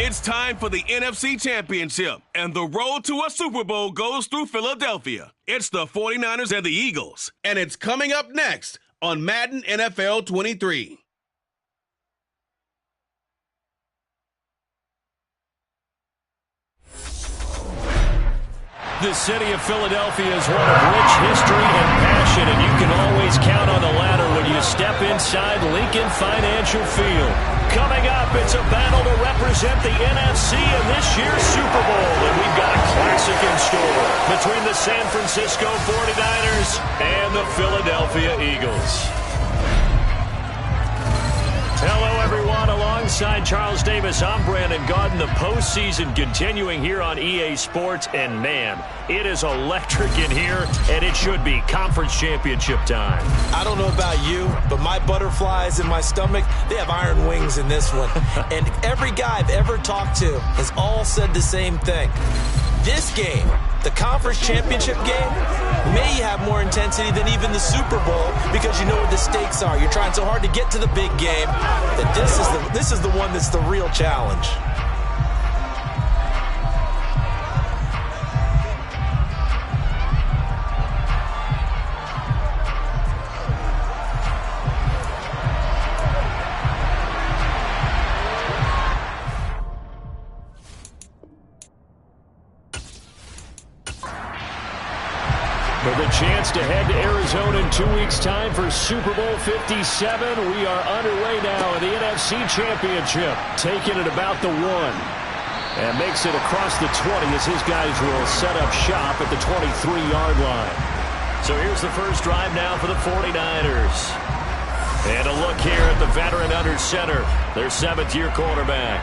It's time for the NFC Championship, and the road to a Super Bowl goes through Philadelphia. It's the 49ers and the Eagles, and it's coming up next on Madden NFL 23. The city of Philadelphia is one of rich history and passion, and you can always count on the ladder when you step inside Lincoln Financial Field. Coming up, it's a battle to represent the NFC in this year's Super Bowl, and we've got a classic in store between the San Francisco 49ers and the Philadelphia Eagles. Hello, everyone. Alongside Charles Davis, I'm Brandon Gaudin. The postseason continuing here on EA Sports. And, man, it is electric in here, and it should be conference championship time. I don't know about you, but my butterflies in my stomach, they have iron wings in this one. And every guy I've ever talked to has all said the same thing. This game, the conference championship game, may have more intensity than even the Super Bowl because you know what the stakes are. You're trying so hard to get to the big game that this is the one that's the real challenge. With a chance to head to Arizona in 2 weeks' time for Super Bowl 57, we are underway now in the NFC Championship. Taking it about the 1. And makes it across the 20 as his guys will set up shop at the 23-yard line. So here's the first drive now for the 49ers. And a look here at the veteran under center, their 7th-year quarterback.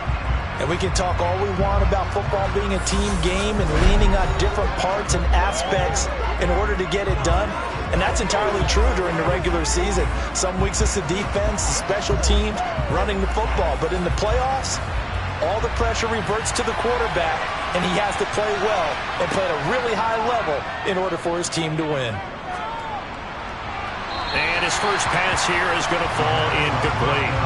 And we can talk all we want about football being a team game and leaning on different parts and aspects in order to get it done. And that's entirely true during the regular season. Some weeks it's the defense, the special teams, running the football. But in the playoffs, all the pressure reverts to the quarterback, and he has to play well and play at a really high level in order for his team to win. And his first pass here is going to fall incomplete.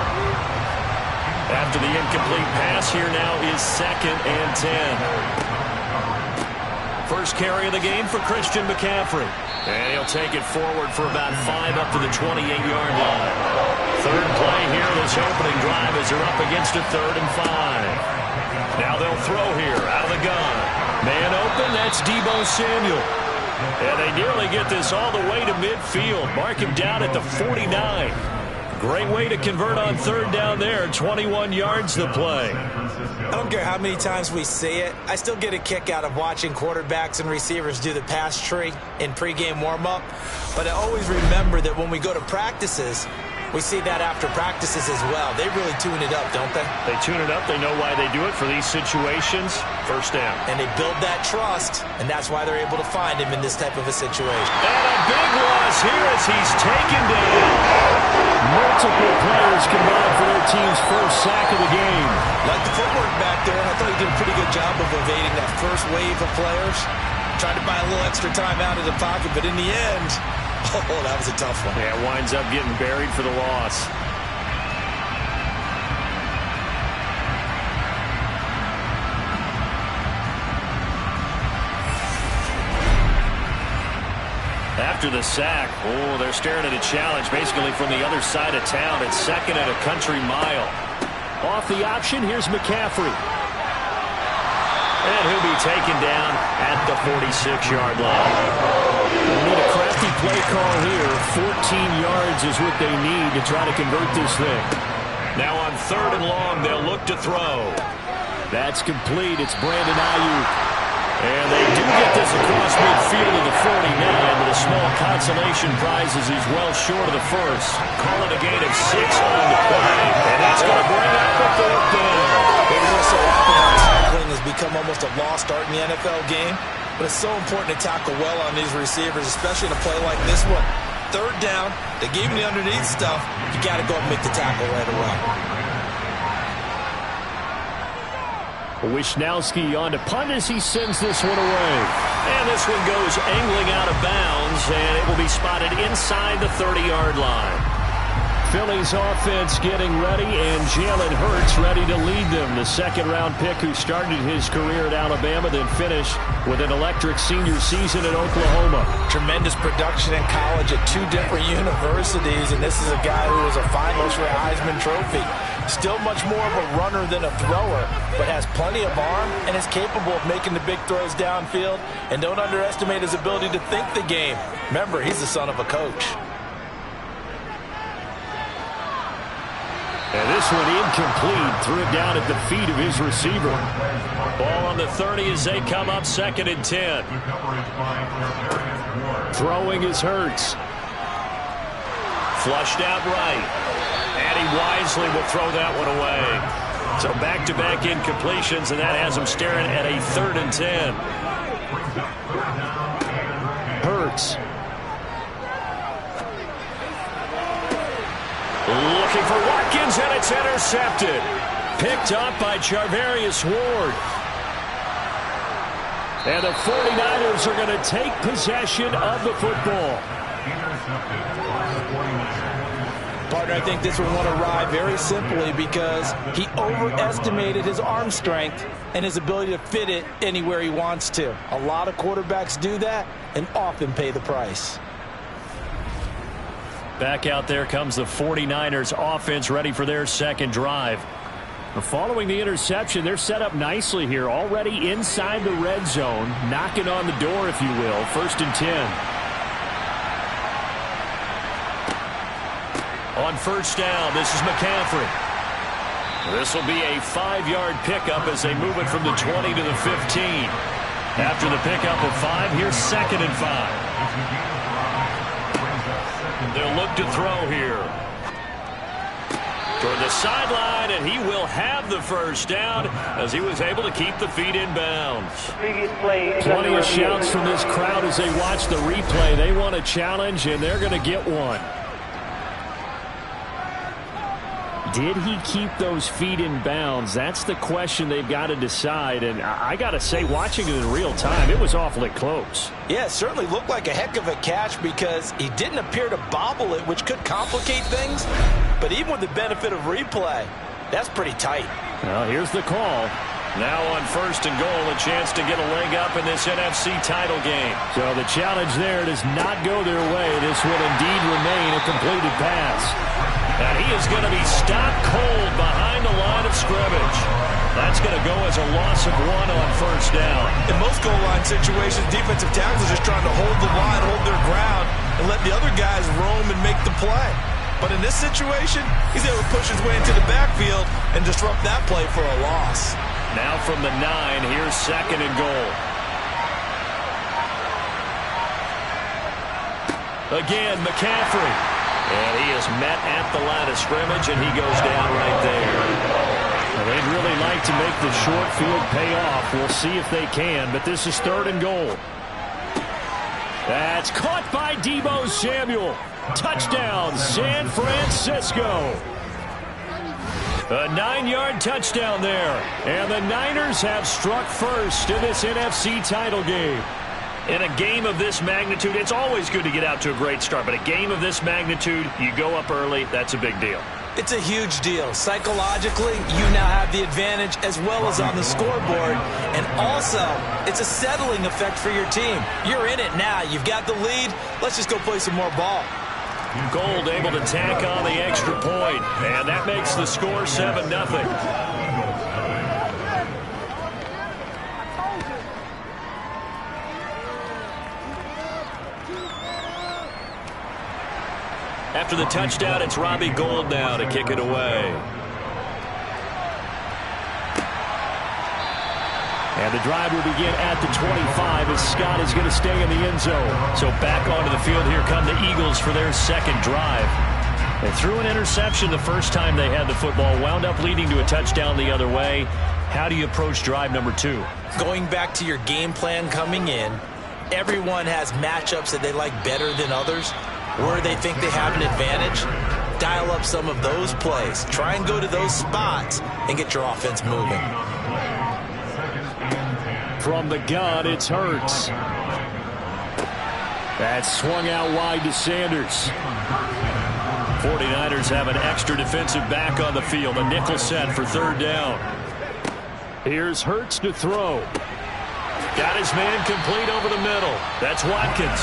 After the incomplete pass, here now is 2nd and 10. First carry of the game for Christian McCaffrey. And he'll take it forward for about 5 up to the 28-yard line. Third play here this opening drive as they're up against a 3rd and 5. Now they'll throw here out of the gun. Man open, that's Deebo Samuel. And they nearly get this all the way to midfield. Mark him down at the 49. Great way to convert on 3rd down there. 21 yards to play. I don't care how many times we say it. I still get a kick out of watching quarterbacks and receivers do the pass tree in pregame warm-up. But I always remember that when we go to practices, we see that after practices as well. They really tune it up, don't they? They tune it up. They know why they do it for these situations. First down. And they build that trust, and that's why they're able to find him in this type of a situation. And a big loss here as he's taken down. Multiple players combined for their team's first sack of the game. Like the footwork back there, I thought he did a pretty good job of evading that first wave of players. Tried to buy a little extra time out of the pocket, but in the end, oh, that was a tough one. Yeah, winds up getting buried for the loss. After the sack, they're staring at a challenge basically from the other side of town. It's 2nd and a country mile. Off the option, here's McCaffrey. And he'll be taken down at the 46-yard line. They need a crafty play call here. 14 yards is what they need to try to convert this thing. Now on 3rd and long, they'll look to throw. That's complete. It's Brandon Ayuk. And they do get this across midfield to the 49, but a small consolation prize as he's well short of the first. Call it a gain of 6 on the play. And that's going to bring up the 4th down. So often tackling has become almost a lost art in the NFL game, but it's so important to tackle well on these receivers, especially in a play like this one. 3rd down, they gave him the underneath stuff. You got to go and make the tackle right away. Wisnowski on to punt as he sends this one away. And this one goes angling out of bounds, and it will be spotted inside the 30-yard line. Phillies offense getting ready, and Jalen Hurts ready to lead them. The second-round pick who started his career at Alabama, then finished with an electric senior season at Oklahoma. Tremendous production in college at 2 different universities, and this is a guy who was a finalist for a Heisman Trophy. Still much more of a runner than a thrower, but has plenty of arm and is capable of making the big throws downfield. And don't underestimate his ability to think the game. Remember, he's the son of a coach. And this one incomplete. Threw it down at the feet of his receiver. Ball on the 30 as they come up 2nd and 10. Throwing is Hurts. Flushed out right. And he wisely will throw that one away. So back-to-back incompletions, and that has him staring at a 3rd and 10. Hurts. Looking for Watkins, and it's intercepted. Picked up by Charvarius Ward. And the 49ers are going to take possession of the football. Partner, I think this one won a ride very simply because he overestimated his arm strength and his ability to fit it anywhere he wants to. A lot of quarterbacks do that and often pay the price. Back out there comes the 49ers offense ready for their second drive. Following the interception, they're set up nicely here, already inside the red zone, knocking on the door, if you will. 1st and 10. On 1st down, this is McCaffrey. This will be a 5-yard pickup as they move it from the 20 to the 15. After the pickup of 5, here's 2nd and 5. They'll look to throw here. Toward the sideline, and he will have the 1st down as he was able to keep the feet in bounds. Plenty of shouts from this crowd as they watch the replay. They want a challenge, and they're going to get one. Did he keep those feet in bounds? That's the question they've got to decide. And I got to say, watching it in real time, it was awfully close. Yeah, it certainly looked like a heck of a catch because he didn't appear to bobble it, which could complicate things. But even with the benefit of replay, that's pretty tight. Well, here's the call. Now on 1st and goal, a chance to get a leg up in this NFC title game. So the challenge there does not go their way. This will indeed remain a completed pass. And he is going to be stopped cold behind the line of scrimmage. That's going to go as a loss of 1 on 1st down. In most goal line situations, defensive tackles are just trying to hold the line, hold their ground, and let the other guys roam and make the play. But in this situation, he's able to push his way into the backfield and disrupt that play for a loss. Now from the 9, here's 2nd and goal. Again, McCaffrey. And he is met at the line of scrimmage, and he goes down right there. Well, they'd really like to make the short field pay off. We'll see if they can, but this is 3rd and goal. That's caught by Deebo Samuel. Touchdown, San Francisco. A 9-yard touchdown there. And the Niners have struck first in this NFC title game. In a game of this magnitude, it's always good to get out to a great start, but a game of this magnitude, you go up early, that's a big deal. It's a huge deal. Psychologically, you now have the advantage as well as on the scoreboard. And also, it's a settling effect for your team. You're in it now. You've got the lead. Let's just go play some more ball. Gold able to tack on the extra point, and that makes the score 7-0. After the touchdown, it's Robbie Gould now to kick it away. And the drive will begin at the 25 as Scott is going to stay in the end zone. So back onto the field, here come the Eagles for their second drive. They threw an interception the first time they had the football, wound up leading to a touchdown the other way. How do you approach drive number 2? Going back to your game plan coming in, everyone has matchups that they like better than others. Where they think they have an advantage, dial up some of those plays. Try and go to those spots and get your offense moving. From the gun, it's Hurts. That swung out wide to Sanders. 49ers have an extra defensive back on the field. A nickel set for third down. Here's Hurts to throw. Got his man complete over the middle. That's Watkins.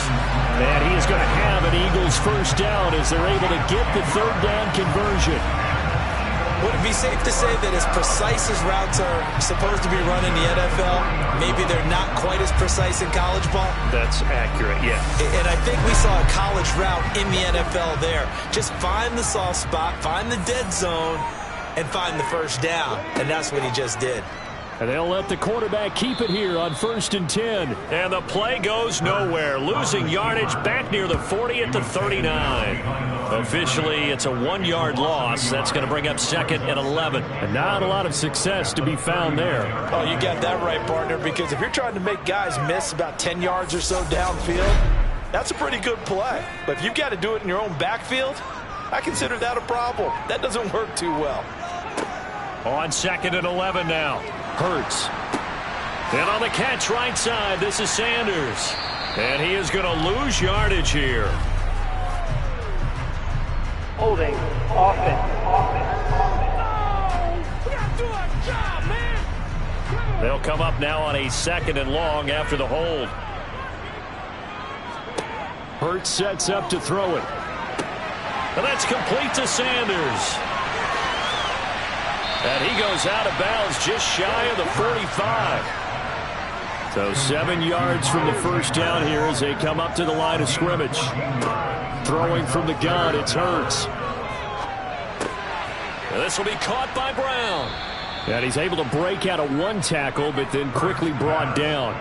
And he is going to have an Eagles first down as they're able to get the third down conversion. Would it be safe to say that as precise as routes are supposed to be run in the NFL, maybe they're not quite as precise in college ball? That's accurate, yeah. And I think we saw a college route in the NFL there. Just find the soft spot, find the dead zone, and find the first down. And that's what he just did. And they'll let the quarterback keep it here on 1st and 10. And the play goes nowhere. Losing yardage back near the 40 at the 39. Officially, it's a 1-yard loss. That's going to bring up 2nd and 11. And not a lot of success to be found there. Oh, you got that right, partner, because if you're trying to make guys miss about 10 yards or so downfield, that's a pretty good play. But if you've got to do it in your own backfield, I consider that a problem. That doesn't work too well. On 2nd and 11 now. Hurts. And on the catch right side, this is Sanders. And he is going to lose yardage here. Holding. Offense. They'll come up now on a 2nd and long after the hold. Hurts sets up to throw it. And that's complete to Sanders. And he goes out of bounds just shy of the 45. So 7 yards from the first down here as they come up to the line of scrimmage. Throwing from the gun, it's Hurts. And this will be caught by Brown. And he's able to break out of one tackle, but then quickly brought down.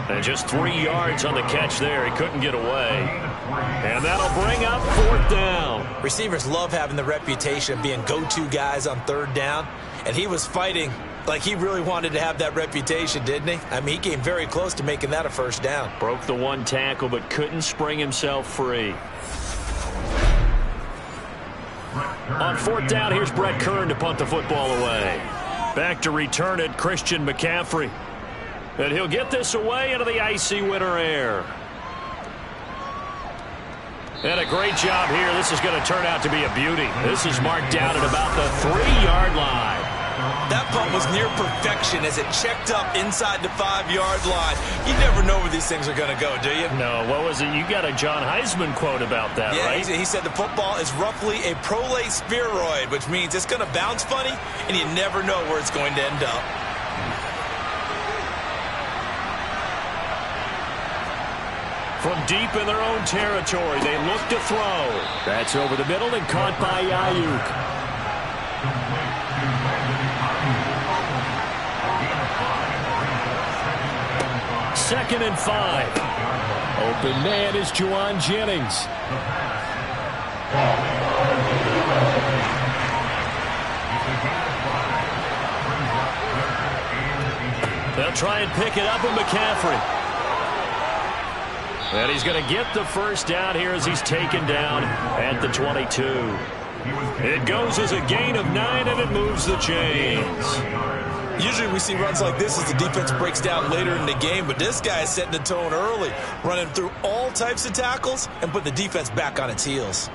And just 3 yards on the catch there. He couldn't get away. And that'll bring up 4th down. Receivers love having the reputation of being go-to guys on 3rd down. And he was fighting like he really wanted to have that reputation, didn't he? I mean, he came very close to making that a first down. Broke the one tackle, but couldn't spring himself free. On 4th down, here's Brett Kern to punt the football away. Back to return it, Christian McCaffrey. And he'll get this away into the icy winter air. And a great job here. This is going to turn out to be a beauty. This is marked down at about the 3-yard line. That punt was near perfection as it checked up inside the 5-yard line. You never know where these things are going to go, do you? No, what was it? You got a John Heisman quote about that, right? Yeah, he said the football is roughly a prolate spheroid, which means it's going to bounce funny, and you never know where it's going to end up. From deep in their own territory, they look to throw. That's over the middle and caught by Ayuk. 2nd and 5. Open man is Juwan Jennings. They'll try and pick it up with McCaffrey. And he's going to get the first down here as he's taken down at the 22. It goes as a gain of 9, and it moves the chains. Usually we see runs like this as the defense breaks down later in the game, but this guy is setting the tone early, running through all types of tackles and put the defense back on its heels.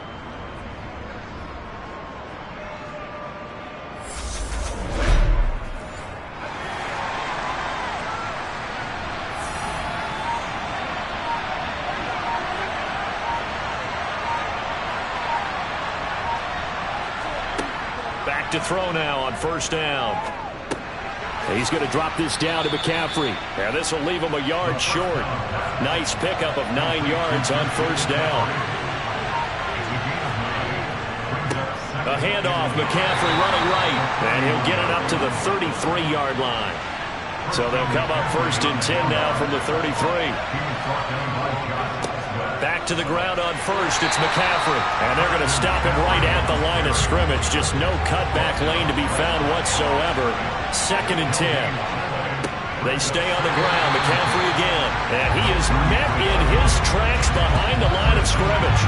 Back to throw now on 1st down. He's going to drop this down to McCaffrey. And this will leave him a yard short. Nice pickup of 9 yards on 1st down. A handoff, McCaffrey running right. And he'll get it up to the 33-yard line. So they'll come up 1st and 10 now from the 33. Back to the ground on 1st, it's McCaffrey. And they're going to stop him right at the line of scrimmage. Just no cutback lane to be found whatsoever. 2nd and 10. They stay on the ground. McCaffrey again. And he is met in his tracks behind the line of scrimmage.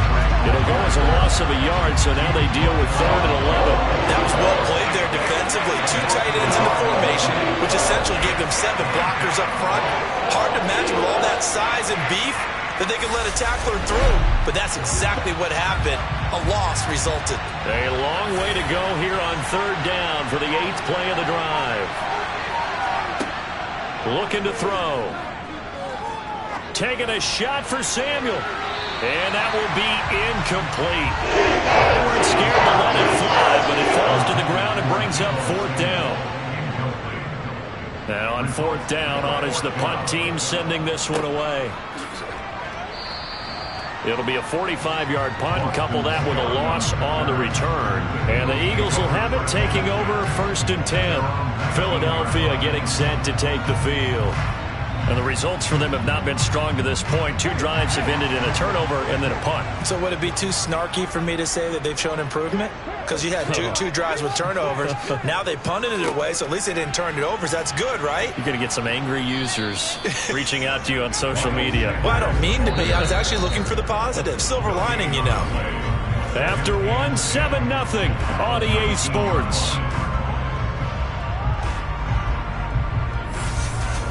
It'll go as a loss of a yard, so now they deal with 3rd and 11. That was well played there defensively. 2 tight ends in the formation, which essentially gave them 7 blockers up front. Hard to imagine with all that size and beef, that they could let a tackler through, but that's exactly what happened. A loss resulted. A long way to go here on third down for the 8th play of the drive. Looking to throw. Taking a shot for Samuel. And that will be incomplete. They weren't scared to let it fly, but it falls to the ground and brings up 4th down. Now on 4th down, on is the punt team sending this one away. It'll be a 45-yard punt, and couple that with a loss on the return. And the Eagles will have it, taking over 1st and 10. Philadelphia getting set to take the field. And the results for them have not been strong to this point. 2 drives have ended in a turnover and then a punt. So would it be too snarky for me to say that they've shown improvement? Because you had two drives with turnovers. Now they punted it away, so at least they didn't turn it over. So that's good, right? You're going to get some angry users reaching out to you on social media. Well, I don't mean to be. I was actually looking for the positive. Silver lining, you know. After 7-0 on EA Sports.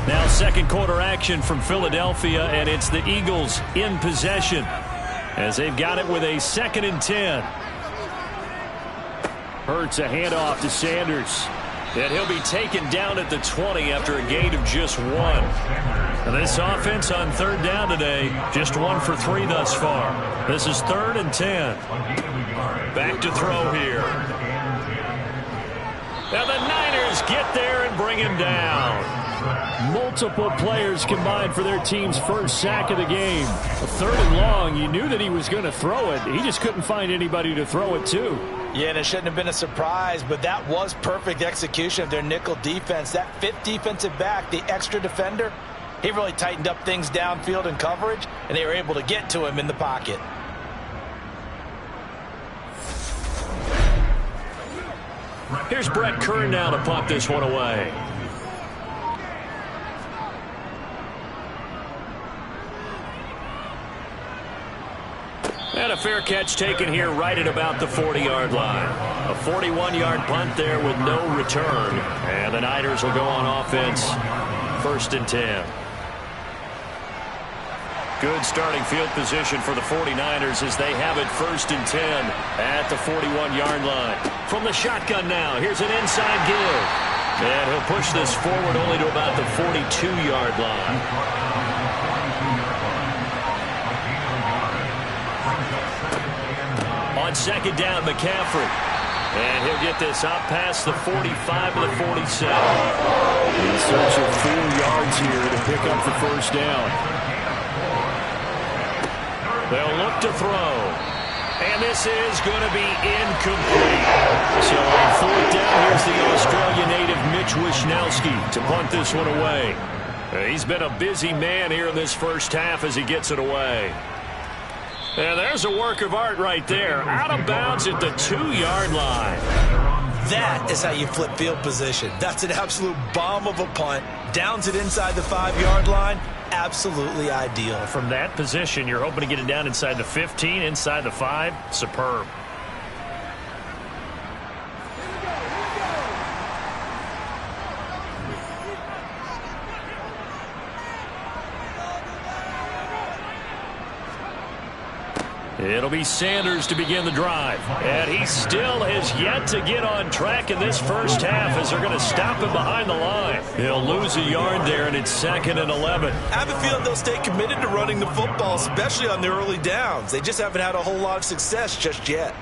Now second quarter action from Philadelphia, and it's the Eagles in possession as they've got it with a 2nd and 10. Hurts a handoff to Sanders. And he'll be taken down at the 20 after a gain of just 1. And this offense on third down today, just 1 for 3 thus far. This is 3rd and 10. Back to throw here. Now the Niners get there and bring him down. Multiple players combined for their team's first sack of the game. A 3rd and long, you knew that he was going to throw it. He just couldn't find anybody to throw it to. Yeah, and it shouldn't have been a surprise, but that was perfect execution of their nickel defense. That 5th defensive back, the extra defender, he really tightened up things downfield in coverage, and they were able to get to him in the pocket. Here's Brett Kern now to punt this one away. And a fair catch taken here right at about the 40-yard line. A 41-yard punt there with no return. And the Niners will go on offense. 1st and 10. Good starting field position for the 49ers as they have it 1st and 10 at the 41-yard line. From the shotgun now, here's an inside give. And he'll push this forward only to about the 42-yard line. On 2nd down, McCaffrey. And he'll get this out past the 45 to the 47. In search of 4 yards here to pick up the 1st down. They'll look to throw. And this is going to be incomplete. So on 4th down, here's the Australian native Mitch Wishnowsky to punt this one away. He's been a busy man here in this first half as he gets it away. And there's a work of art right there. Out of bounds at the 2-yard line. That is how you flip field position. That's an absolute bomb of a punt. Downs it inside the 5-yard line. Absolutely ideal. From that position, you're hoping to get it down inside the 15, inside the 5. Superb. It'll be Sanders to begin the drive. And he still has yet to get on track in this first half as they're going to stop him behind the line. He'll lose a yard there, and it's 2nd and 11. I have a feeling they'll stay committed to running the football, especially on the early downs. They just haven't had a whole lot of success just yet.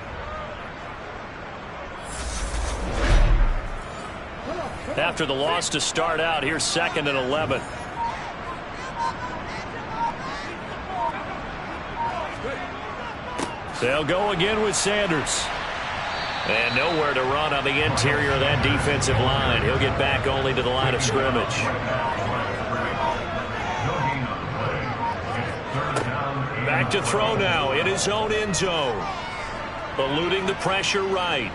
After the loss to start out, here's 2nd and 11. They'll go again with Sanders. And nowhere to run on the interior of that defensive line. He'll get back only to the line of scrimmage. Back to throw now in his own end zone. Eluding the pressure right.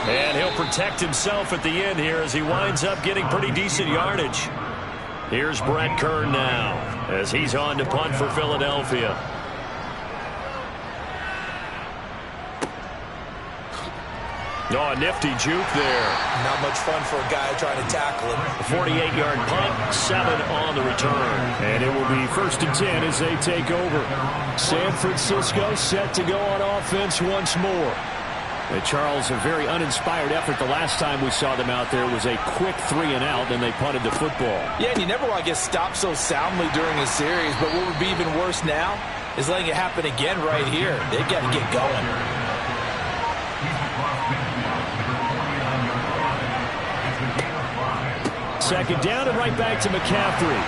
And he'll protect himself at the end here as he winds up getting pretty decent yardage. Here's Brett Kern now as he's on to punt for Philadelphia. Oh, a nifty juke there. Not much fun for a guy trying to tackle him. A 48-yard punt, 7 on the return. And it will be 1st and 10 as they take over. San Francisco set to go on offense once more. And Charles, a very uninspired effort. The last time we saw them out there was a quick 3-and-out, and they punted the football. Yeah, and you never want to get stopped so soundly during a series, but what would be even worse now is letting it happen again right here. They've got to get going. 2nd down and right back to McCaffrey.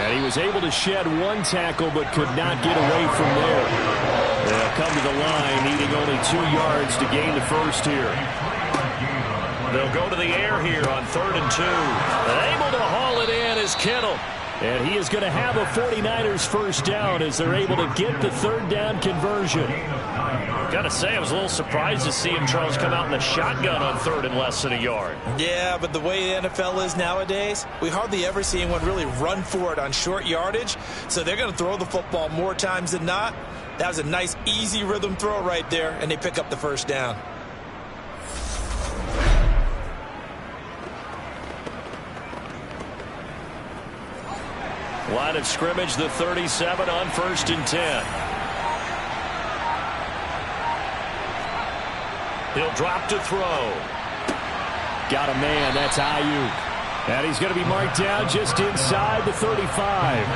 And he was able to shed 1 tackle but could not get away from there. They'll come to the line needing only 2 yards to gain the first here. They'll go to the air here on 3rd and 2. And able to haul it in is Kittle. And he is going to have a 49ers first down as they're able to get the 3rd down conversion. Got to say, I was a little surprised to see him, Charles, come out in the shotgun on 3rd and less than a yard. Yeah, but the way the NFL is nowadays, we hardly ever see anyone really run for it on short yardage. So they're going to throw the football more times than not. That was a nice, easy rhythm throw right there, and they pick up the first down. Line of scrimmage, the 37 on 1st and 10. He'll drop to throw. Got a man, that's Ayuk. And he's going to be marked down just inside the 35.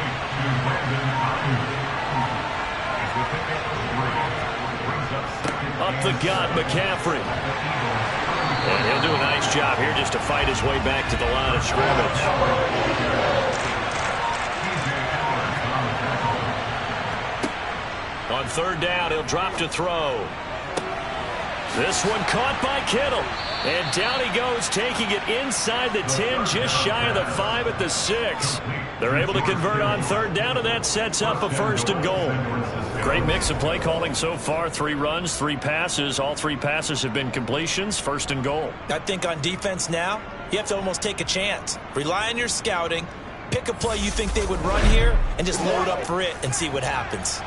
Up the gut, McCaffrey. And he'll do a nice job here just to fight his way back to the line of scrimmage. On 3rd down, he'll drop to throw. This one caught by Kittle. And down he goes, taking it inside the 10, just shy of the 5 at the 6. They're able to convert on 3rd down, and that sets up a 1st and goal. Great mix of play calling so far. 3 runs, 3 passes. All 3 passes have been completions. 1st and goal. I think on defense now, you have to almost take a chance. Rely on your scouting. Pick a play you think they would run here, and just load up for it and see what happens.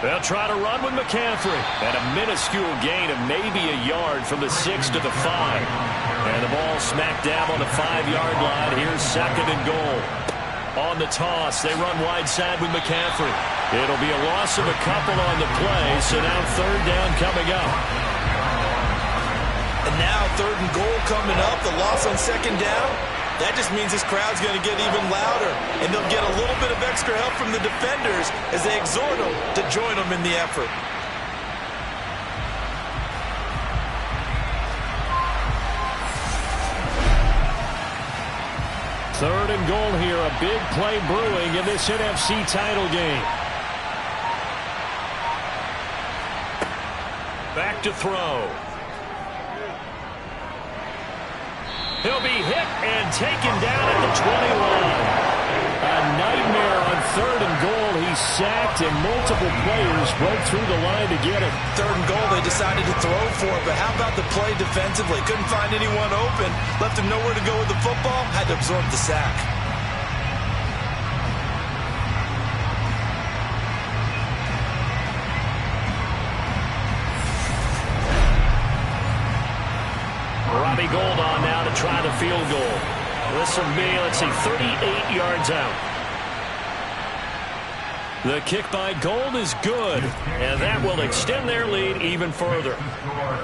They'll try to run with McCaffrey. And a minuscule gain of maybe a yard from the 6 to the 5. And the ball smack dab on the 5-yard line. Here's 2nd and goal. On the toss, they run wide side with McCaffrey. It'll be a loss of a couple on the play, so now 3rd down coming up. And now 3rd and goal coming up, the loss on 2nd down. That just means this crowd's going to get even louder, and they'll get a little bit of extra help from the defenders as they exhort them to join them in the effort. Third and goal here, a big play brewing in this NFC title game. Back to throw. He'll be hit and taken down at the 20-line. A nightmare on 3rd and goal. He's sacked, and multiple players broke through the line to get it. 3rd and goal, they decided to throw for it, but how about the play defensively? Couldn't find anyone open, left him nowhere to go with the football, had to absorb the sack. Robbie Gould on now to try the field goal. This will be, let's see, 38 yards out. The kick by Gould is good, and that will extend their lead even further.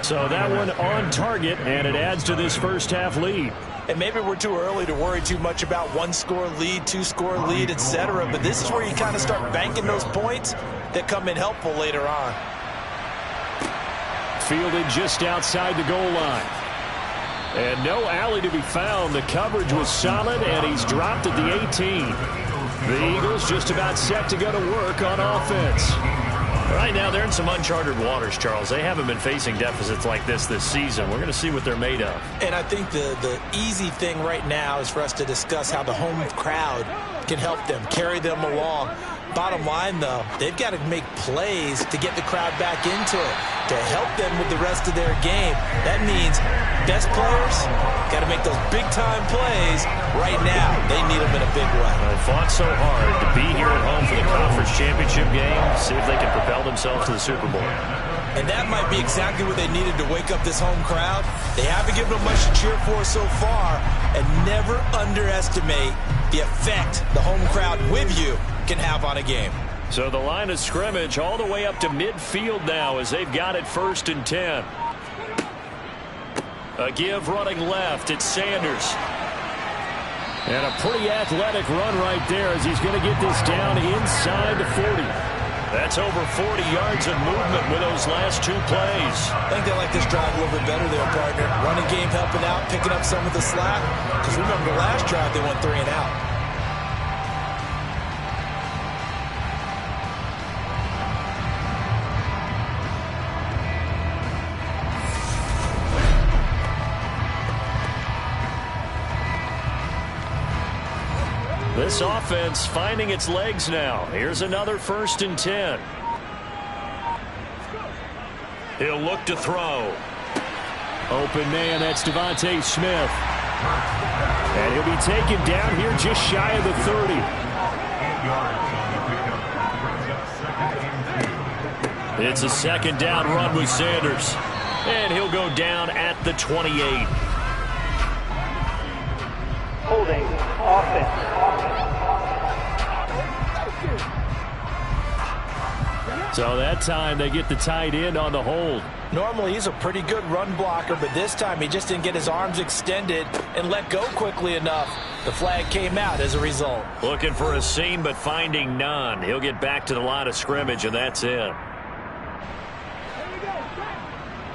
So that one on target, and it adds to this first half lead. And maybe we're too early to worry too much about 1-score lead, 2-score lead, etc. But this is where you kind of start banking those points that come in helpful later on. Fielded just outside the goal line. And no alley to be found. The coverage was solid, and he's dropped at the 18. The Eagles just about set to go to work on offense. Right now, they're in some uncharted waters, Charles. They haven't been facing deficits like this season. We're going to see what they're made of. And I think the easy thing right now is for us to discuss how the home crowd can help them, carry them along. Bottom line, though, they've got to make plays to get the crowd back into it, to help them with the rest of their game. That means best players got to make those big-time plays right now. They need them in a big way. They fought so hard to be here at home for the conference championship game, see if they can propel themselves to the Super Bowl. And that might be exactly what they needed to wake up this home crowd. They haven't given them much to cheer for so far, and never underestimate the effect the home crowd with you can have on a game. So the line of scrimmage all the way up to midfield now as they've got it 1st and 10. A give running left. It's Sanders. And a pretty athletic run right there as he's going to get this down inside the 40. That's over 40 yards of movement with those last 2 plays. I think they like this drive a little bit better there, partner. Running game helping out, picking up some of the slack. Because remember the last drive they went 3 and out. This offense finding its legs now. Here's another 1st and 10. He'll look to throw. Open man, that's Devontae Smith. And he'll be taken down here just shy of the 30. It's a 2nd down run with Sanders. And he'll go down at the 28. Holding offense. So that time they get the tight end on the hold. Normally he's a pretty good run blocker, but this time he just didn't get his arms extended and let go quickly enough. The flag came out as a result. Looking for a seam but finding none. He'll get back to the line of scrimmage, and that's it.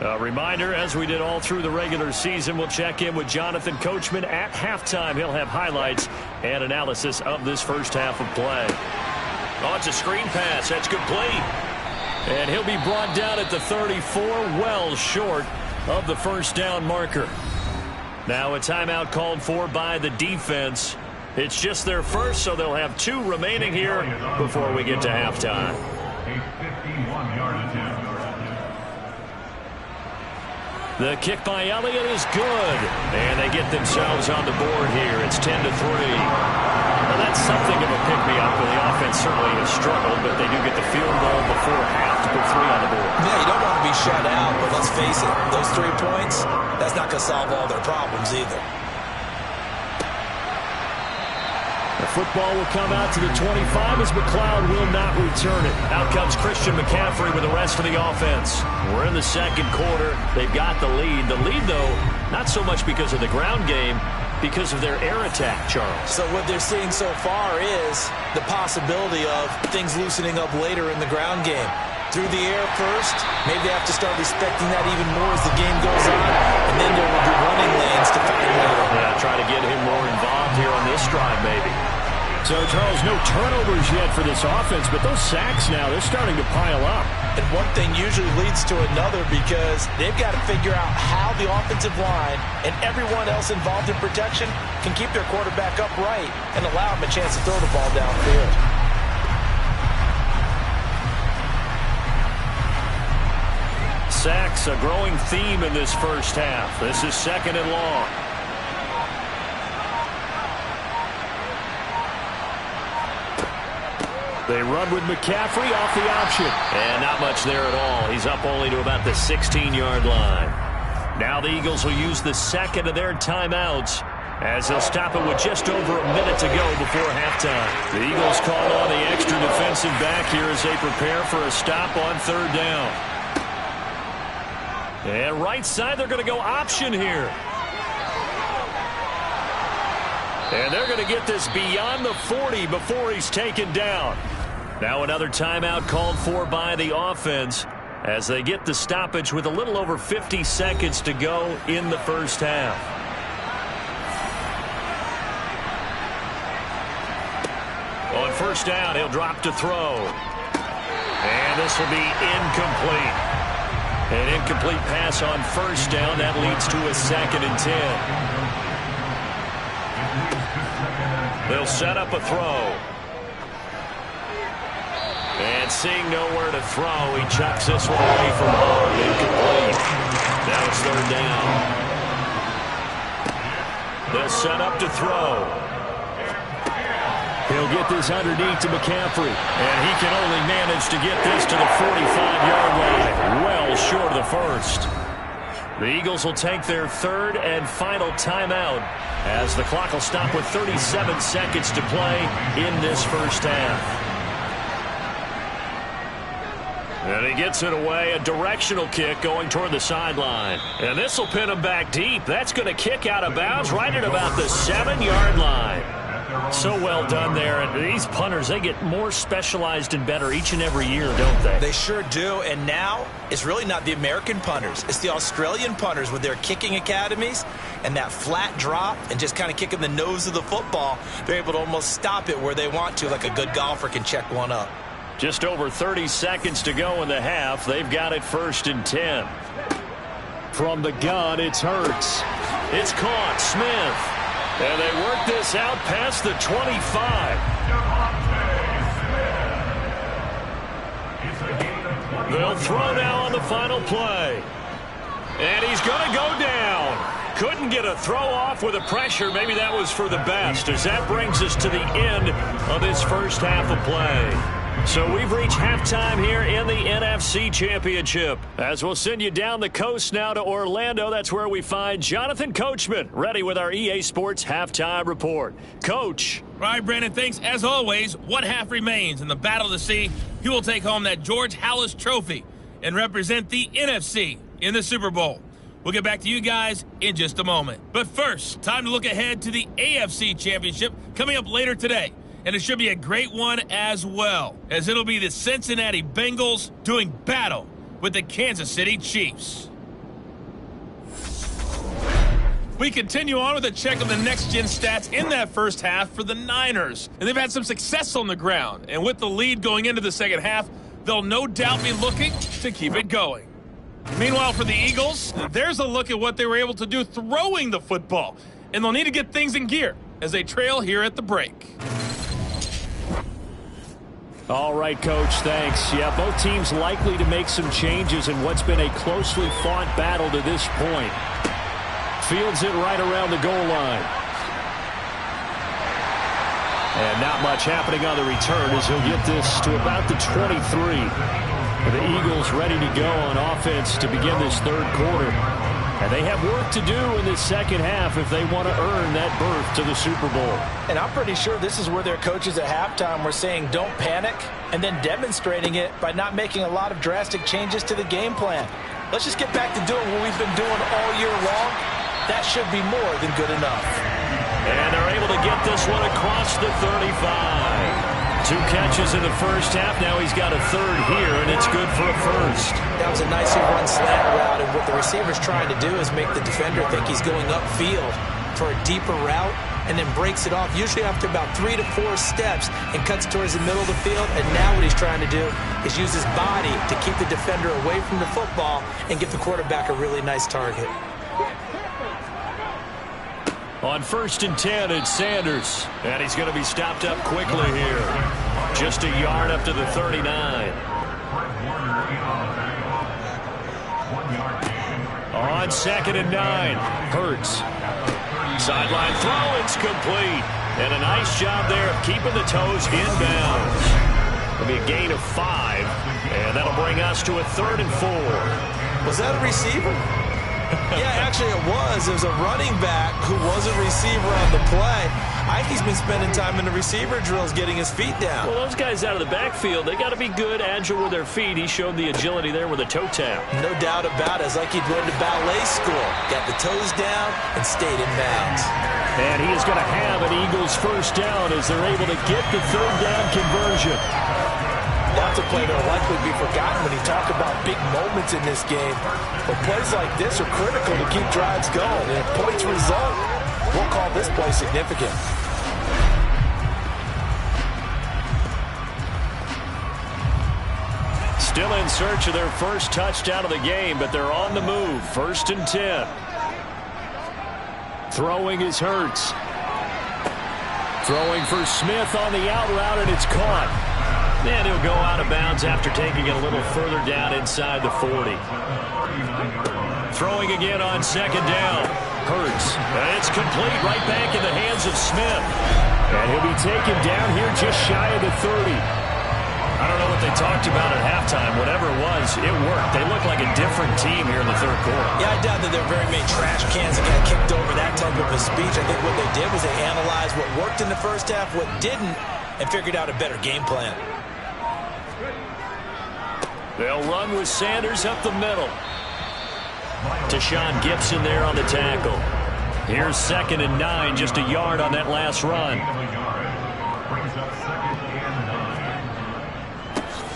A reminder, as we did all through the regular season, we'll check in with Jonathan Coachman at halftime. He'll have highlights and analysis of this first half of play. Oh, it's a screen pass. That's complete. And he'll be brought down at the 34, well short of the 1st down marker. Now a timeout called for by the defense. It's just their first, so they'll have 2 remaining here before we get to halftime. A 51-yard attempt. The kick by Elliott is good. And they get themselves on the board here. It's 10-3. Now that's something of a pick-me-up, and the offense certainly has struggled, but they do get the field goal before half to put 3 on the board. Yeah, you don't want to be shut out, but let's face it, those 3 points, that's not going to solve all their problems either. The football will come out to the 25 as McLeod will not return it. Out comes Christian McCaffrey with the rest of the offense. We're in the 2nd quarter. They've got the lead. The lead, though, not so much because of the ground game, because of their air attack, Charles. So what they're seeing so far is the possibility of things loosening up later in the ground game. Through the air first, maybe they have to start respecting that even more as the game goes on, and then there will be running lanes to find later. Yeah, try to get him more involved here on this drive, maybe. So, Charles, no turnovers yet for this offense, but those sacks now, they're starting to pile up. And one thing usually leads to another because they've got to figure out how the offensive line and everyone else involved in protection can keep their quarterback upright and allow him a chance to throw the ball downfield. Sacks, a growing theme in this first half. This is 2nd and long. They run with McCaffrey off the option. And not much there at all. He's up only to about the 16-yard line. Now the Eagles will use the 2nd of their timeouts as they'll stop it with just over a minute to go before halftime. The Eagles call on the extra defensive back here as they prepare for a stop on 3rd down. And right side, they're going to go option here. And they're going to get this beyond the 40 before he's taken down. Now another timeout called for by the offense as they get the stoppage with a little over 50 seconds to go in the first half. On 1st down, he'll drop to throw. And this will be incomplete. An incomplete pass on 1st down. That leads to a 2nd and 10. They'll set up a throw. And seeing nowhere to throw, he chucks this one away from home. Incomplete. Now it's third down. They'll set up to throw. He'll get this underneath to McCaffrey. And he can only manage to get this to the 45-yard line. Well short of the first. The Eagles will take their third and final timeout as the clock will stop with 37 seconds to play in this first half. And he gets it away, a directional kick going toward the sideline. And this will pin him back deep. That's going to kick out of bounds right at about the 7-yard line. So well done there. And these punters, they get more specialized and better each and every year, don't they? They sure do. And now it's really not the American punters. It's the Australian punters with their kicking academies and that flat drop and just kind of kicking the nose of the football. They're able to almost stop it where they want to, like a good golfer can check one up. Just over 30 seconds to go in the half. They've got it 1st and 10. From the gun, it's Hurts. It's caught. Smith. And they work this out past the 25. They'll throw now on the final play. And he's going to go down. Couldn't get a throw off with the pressure. Maybe that was for the best, as that brings us to the end of this first half of play. So we've reached halftime here in the NFC Championship. As we'll send you down the coast now to Orlando, that's where we find Jonathan Coachman, ready with our EA Sports Halftime Report. Coach. All right, Brandon, thanks. As always, one half remains in the Battle of the Sea. He will take home that George Halas Trophy and represent the NFC in the Super Bowl. We'll get back to you guys in just a moment. But first, time to look ahead to the AFC Championship coming up later today. And it should be a great one as well, as it'll be the Cincinnati Bengals doing battle with the Kansas City Chiefs. We continue on with a check of the next-gen stats in that first half for the Niners. And they've had some success on the ground. And with the lead going into the second half, they'll no doubt be looking to keep it going. Meanwhile, for the Eagles, there's a look at what they were able to do throwing the football. And they'll need to get things in gear as they trail here at the break. All right, Coach, thanks. Yeah, both teams likely to make some changes in what's been a closely fought battle to this point. Fields it right around the goal line. And not much happening on the return as he'll get this to about the 23. The Eagles ready to go on offense to begin this third quarter. And they have work to do in this second half if they want to earn that berth to the Super Bowl. And I'm pretty sure this is where their coaches at halftime were saying don't panic, and then demonstrating it by not making a lot of drastic changes to the game plan. Let's just get back to doing what we've been doing all year long. That should be more than good enough. And they're able to get this one across the 35. 2 catches in the first half. Now he's got a third here, and it's good for a first. That was a nicely run slant route, and what the receiver's trying to do is make the defender think he's going upfield for a deeper route, and then breaks it off, usually after about 3 to 4 steps, and cuts towards the middle of the field. And now what he's trying to do is use his body to keep the defender away from the football and give the quarterback a really nice target. On 1st and 10, it's Sanders. And he's going to be stopped up quickly here. Just a yard up to the 39. On 2nd and 9, Hurts. Sideline throw, it's complete. And a nice job there of keeping the toes inbounds. It'll be a gain of 5. And that'll bring us to a 3rd and 4. Was that a receiver? Yeah, actually it was. It was a running back who was a receiver on the play. I think he's been spending time in the receiver drills getting his feet down. Well, those guys out of the backfield, they got to be good, agile with their feet. He showed the agility there with a toe tap. No doubt about it. It's like he'd run to ballet school. Got the toes down and stayed in bounds. And he is going to have an Eagles first down as they're able to get the 3rd down conversion. That's a play that will likely be forgotten when you talk about big moments in this game. But plays like this are critical to keep drives going. And if points result, we'll call this play significant. Still in search of their first touchdown of the game, but they're on the move. 1st and 10. Throwing is Hurts. Throwing for Smith on the out route, and it's caught. And he'll go out of bounds after taking it a little further down inside the 40. Throwing again on second down. Hurts. And it's complete right back in the hands of Smith. And he'll be taken down here just shy of the 30. I don't know what they talked about at halftime. Whatever it was, it worked. They look like a different team here in the third quarter. Yeah, I doubt that there are very many trash cans that got kicked over that type of a speech. I think what they did was they analyzed what worked in the first half, what didn't, and figured out a better game plan. They'll run with Sanders up the middle. Deshaun Gibson there on the tackle. Here's 2nd and 9, just a yard on that last run.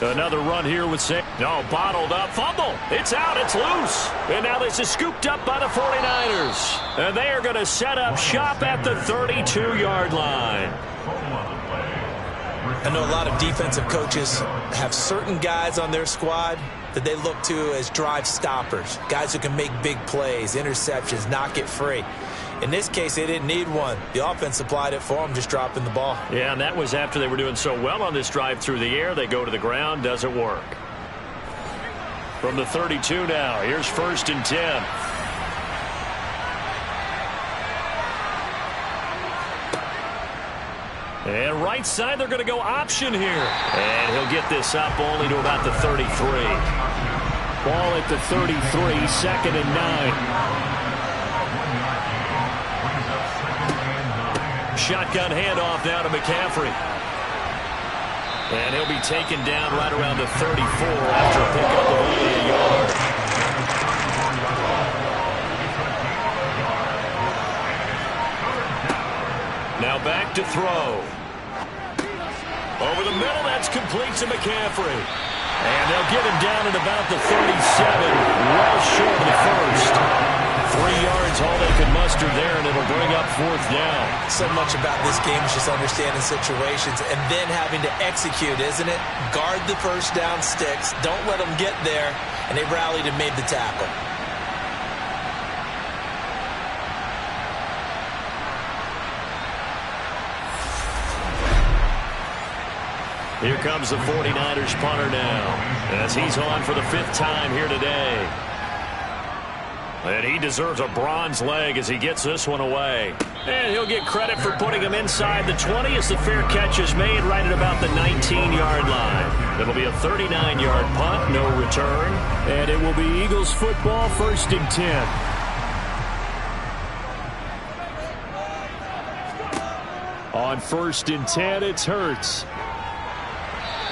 Another run here with Sanders. No, bottled up. Fumble. It's out. It's loose. And now this is scooped up by the 49ers. And they are going to set up shop at the 32-yard line. I know a lot of defensive coaches have certain guys on their squad that they look to as drive stoppers, guys who can make big plays, interceptions, knock it free. In this case, they didn't need one. The offense supplied it for them, just dropping the ball. Yeah, and that was after they were doing so well on this drive through the air. They go to the ground, doesn't work. From the 32 now, here's 1st and 10. And right side, they're going to go option here. And he'll get this up only to about the 33. Ball at the 33, 2nd and 9. Shotgun handoff now to McCaffrey. And he'll be taken down right around the 34 after a pickup of only a yard. Now back to throw. Over the middle, that's complete to McCaffrey. And they'll get him down at about the 37, well short of the first. 3 yards, all they can muster there, and it'll bring up 4th down. So much about this game is just understanding situations and then having to execute, isn't it? Guard the first down sticks. Don't let them get there. And they rallied and made the tackle. Here comes the 49ers punter now, as he's on for the 5th time here today. And he deserves a bronze leg as he gets this one away. And he'll get credit for putting him inside the 20 as the fair catch is made right at about the 19-yard line. It'll be a 39-yard punt, no return. And it will be Eagles football, 1st and 10. On 1st and 10, it's Hurts.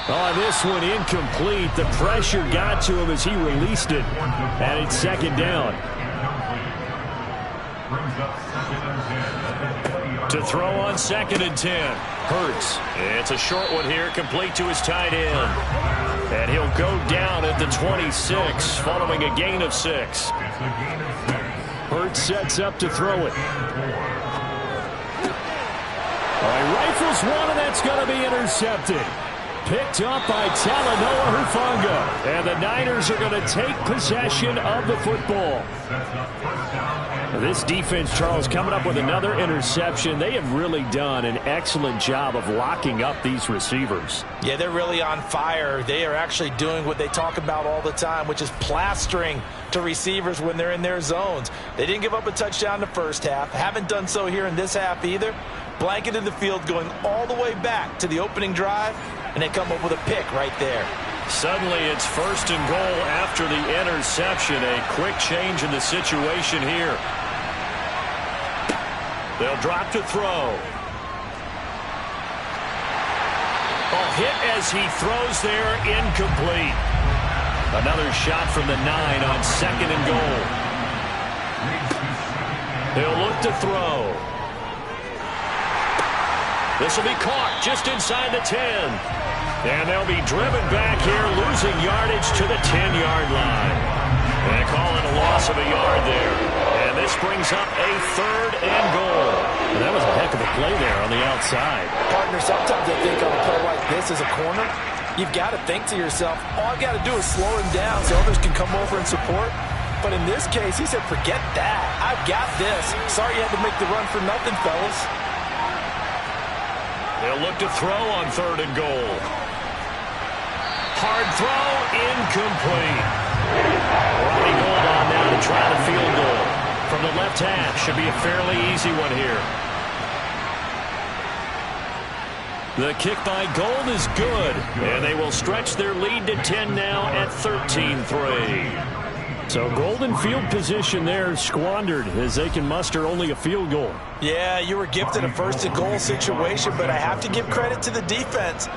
On this one, incomplete. The pressure got to him as he released it. And it's 2nd down. To throw on 2nd and 10. Hurts. It's a short one here, complete to his tight end. And he'll go down at the 26, following a gain of 6. Hurts sets up to throw it. All right, rifles one, and that's going to be intercepted. Picked up by Talanoa Hufanga. And the Niners are going to take possession of the football. This defense, Charles, coming up with another interception. They have really done an excellent job of locking up these receivers. Yeah, they're really on fire. They are actually doing what they talk about all the time, which is plastering to receivers when they're in their zones. They didn't give up a touchdown in the first half. Haven't done so here in this half either. Blanketed the field going all the way back to the opening drive, and they come up with a pick right there. Suddenly it's 1st and goal after the interception. A quick change in the situation here. They'll drop to throw. Oh, hit as he throws there, incomplete. Another shot from the 9 on 2nd and goal. They'll look to throw. This will be caught just inside the 10. And they'll be driven back here, losing yardage to the 10-yard line. And call it a loss of a yard there. And this brings up a 3rd and goal. And that was a heck of a play there on the outside. Partner, sometimes I think on a play like this as a corner, you've got to think to yourself, all I've got to do is slow him down so others can come over and support. But in this case, he said, forget that. I've got this. Sorry you had to make the run for nothing, fellas. They'll look to throw on 3rd and goal. hard throw, incomplete. Robbie Gould on now to try the field goal. From the left hash, should be a fairly easy one here. The kick by Gould is good, and they will stretch their lead to 10 now at 13-3. So golden field position there squandered as they can muster only a field goal. Yeah, you were gifted a first-and-goal situation, but I have to give credit to the defense.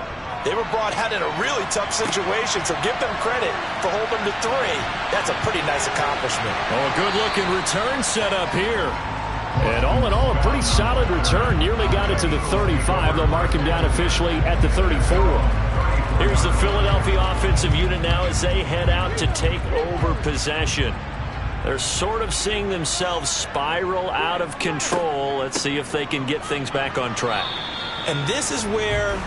They were brought out in a really tough situation, so give them credit for holding them to 3. That's a pretty nice accomplishment. Oh, a good-looking return set up here. And all in all, a pretty solid return. Nearly got it to the 35. They'll mark him down officially at the 34. Here's the Philadelphia offensive unit now as they head out to take over possession. They're sort of seeing themselves spiral out of control. Let's see if they can get things back on track. And this is where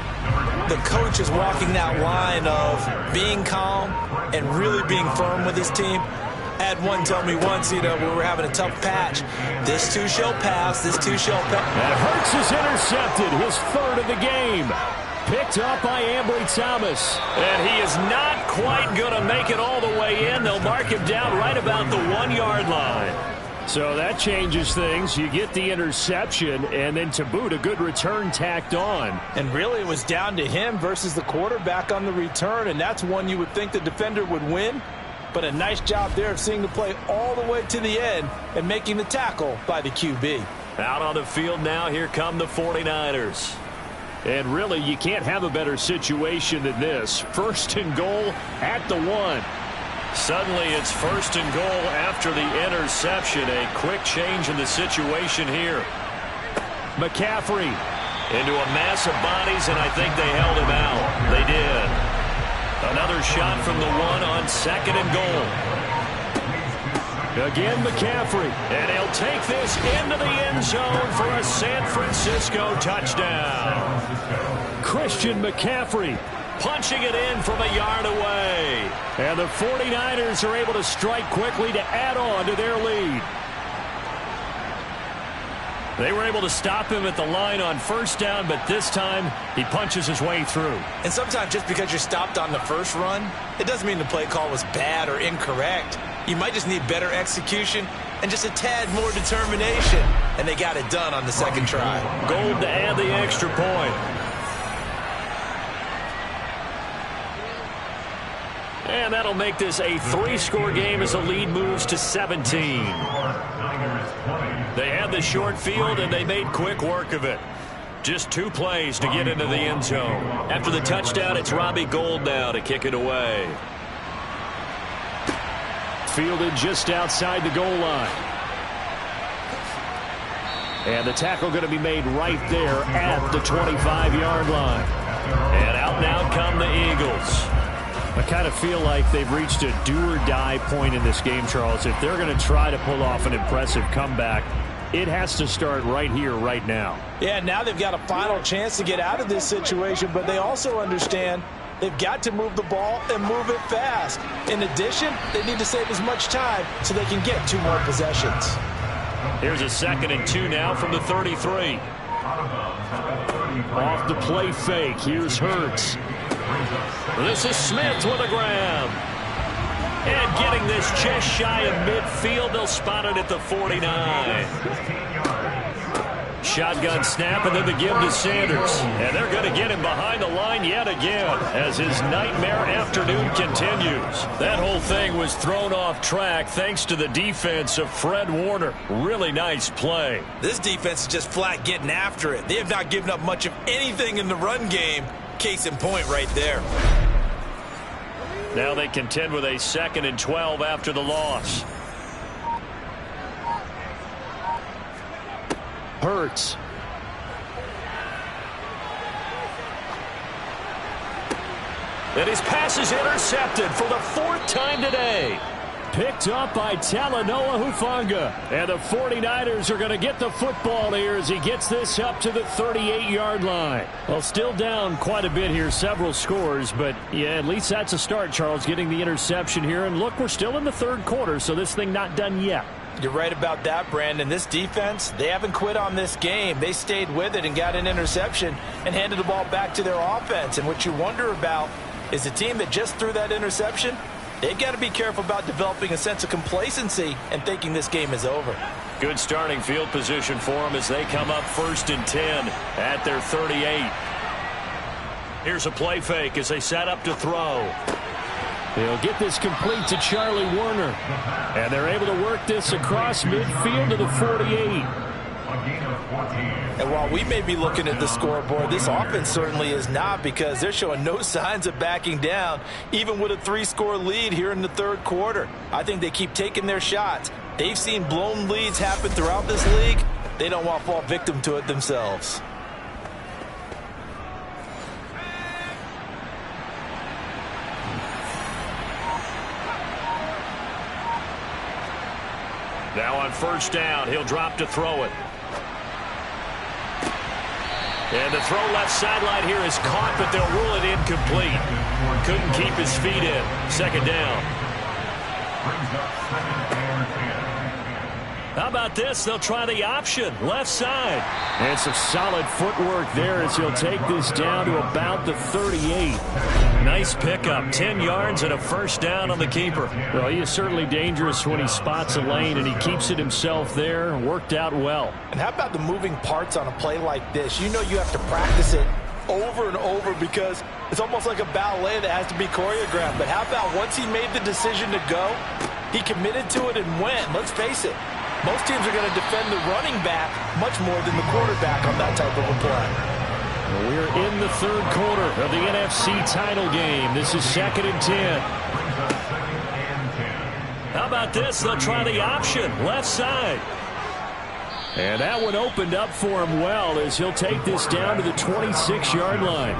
the coach is walking that line of being calm and really being firm with his team. I had one tell me once, we were having a tough patch. This too shall pass. This too shall pass. And Hurts is intercepted, his 3rd of the game. Picked up by Ambry Thomas. And he is not quite going to make it all the way in. They'll mark him down right about the 1-yard line. So that changes things. You get the interception, and then to boot, a good return tacked on. And really, it was down to him versus the quarterback on the return, and that's one you would think the defender would win. But a nice job there of seeing the play all the way to the end and making the tackle by the QB. Out on the field now, here come the 49ers. And really, you can't have a better situation than this. 1st and goal at the 1. Suddenly, it's 1st and goal after the interception. A quick change in the situation here. McCaffrey into a mass of bodies, and I think they held him out. They did. Another shot from the 1 on 2nd and goal. Again, McCaffrey. And he'll take this into the end zone for a San Francisco touchdown. Christian McCaffrey punching it in from a yard away. And the 49ers are able to strike quickly to add on to their lead. They were able to stop him at the line on 1st down, but this time he punches his way through. And sometimes just because you're stopped on the first run, it doesn't mean the play call was bad or incorrect. You might just need better execution and just a tad more determination. And they got it done on the 2nd try. Gould to add the extra point. And that'll make this a 3-score game as the lead moves to 17. They had the short field, and they made quick work of it. Just 2 plays to get into the end zone. After the touchdown, it's Robbie Gould now to kick it away. Fielded just outside the goal line. And the tackle going to be made right there at the 25-yard line. And out now come the Eagles. I kind of feel like they've reached a do-or-die point in this game, Charles. If they're going to try to pull off an impressive comeback, it has to start right here, right now. Yeah, now they've got a final chance to get out of this situation, but they also understand they've got to move the ball and move it fast. In addition, they need to save as much time so they can get 2 more possessions. Here's a 2nd and 2 now from the 33. Off the play fake. Here's Hurts. This is Smith with a grab. And getting this just shy of midfield, they'll spot it at the 49. Shotgun snap, and then the give to Sanders. And they're going to get him behind the line yet again as his nightmare afternoon continues. That whole thing was thrown off track thanks to the defense of Fred Warner. Really nice play. This defense is just flat getting after it. They have not given up much of anything in the run game. Case in point right there. Now they contend with a 2nd and 12 after the loss. Hurts. And his pass is intercepted for the 4th time today. Picked up by Talanoa Hufanga. And the 49ers are going to get the football here as he gets this up to the 38-yard line. Well, still down quite a bit here, several scores. But, yeah, at least that's a start, Charles, getting the interception here. And, look, we're still in the 3rd quarter, so this thing not done yet. You're right about that, Brandon. This defense, they haven't quit on this game. They stayed with it and got an interception and handed the ball back to their offense. And what you wonder about is the team that just threw that interception. They've got to be careful about developing a sense of complacency and thinking this game is over. Good starting field position for them as they come up 1st and 10 at their 38. Here's a play fake as they set up to throw. They'll get this complete to Charlie Warner. And they're able to work this across midfield to the 48. And while we may be looking at the scoreboard, this offense certainly is not, because they're showing no signs of backing down, even with a 3-score lead here in the third quarter. I think they keep taking their shots. They've seen blown leads happen throughout this league. They don't want to fall victim to it themselves. Now on 1st down, he'll drop to throw it. And the throw left sideline here is caught, but they'll rule it incomplete. Couldn't keep his feet in. 2nd down. How about this? They'll try the option, left side. And some solid footwork there as he'll take this down to about the 38. Nice pickup, 10 yards and a 1st down on the keeper. Well, he is certainly dangerous when he spots a lane, and he keeps it himself there. Worked out well. And how about the moving parts on a play like this? You know you have to practice it over and over because it's almost like a ballet that has to be choreographed. But how about once he made the decision to go, he committed to it and went. Let's face it, most teams are going to defend the running back much more than the quarterback on that type of a play. We're in the third quarter of the NFC title game. This is 2nd and 10. How about this? They'll try the option, left side. And that one opened up for him well as he'll take this down to the 26-yard line.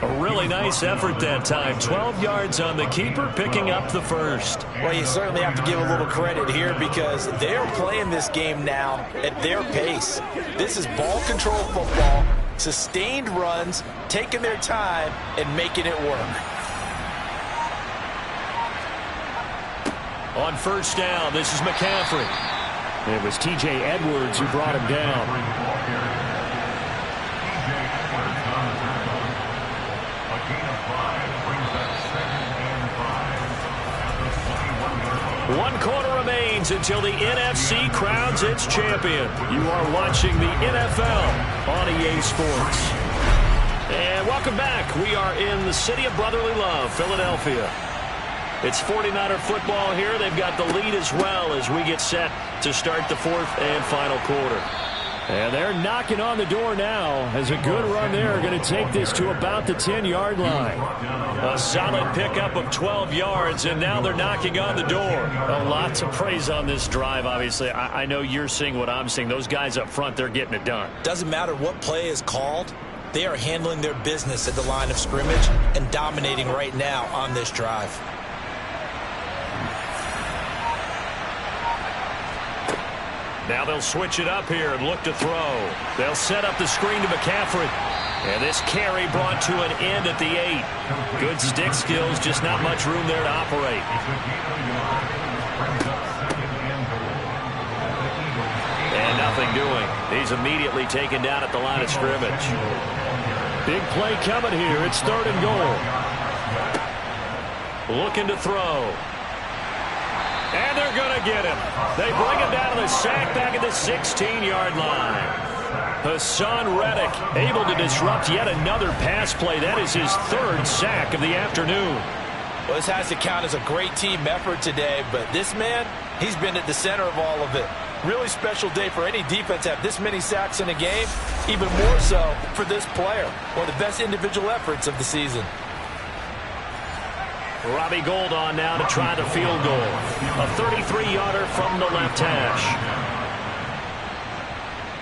A really nice effort that time. 12 yards on the keeper, picking up the 1st. Well, you certainly have to give a little credit here because they're playing this game now at their pace. This is ball control football, sustained runs, taking their time, and making it work. On 1st down, this is McCaffrey. It was T.J. Edwards who brought him down. One quarter remains until the NFC crowns its champion. You are watching the NFL on EA Sports. And welcome back. We are in the city of brotherly love, Philadelphia. It's 49er football here. They've got the lead as well as we get set to start the 4th and final quarter. And they're knocking on the door now as a good run there. Going to take this to about the 10-yard line. A solid pickup of 12 yards, and now they're knocking on the door. A lot to praise on this drive, obviously. I know you're seeing what I'm seeing. Those guys up front, they're getting it done. Doesn't matter what play is called. They are handling their business at the line of scrimmage and dominating right now on this drive. Now they'll switch it up here and look to throw. They'll set up the screen to McCaffrey. And this carry brought to an end at the 8. Good stick skills, just not much room there to operate. And nothing doing. He's immediately taken down at the line of scrimmage. Big play coming here. It's 3rd and goal. Looking to throw. And they're going to get him. They bring him down to the sack back at the 16-yard line. Hassan Reddick able to disrupt yet another pass play. That is his 3rd sack of the afternoon. Well, this has to count as a great team effort today, but this man, he's been at the center of all of it. Really special day for any defense to have this many sacks in a game, even more so for this player. One of the best individual efforts of the season. Robbie Gould on now to try the field goal. A 33-yarder from the left hash.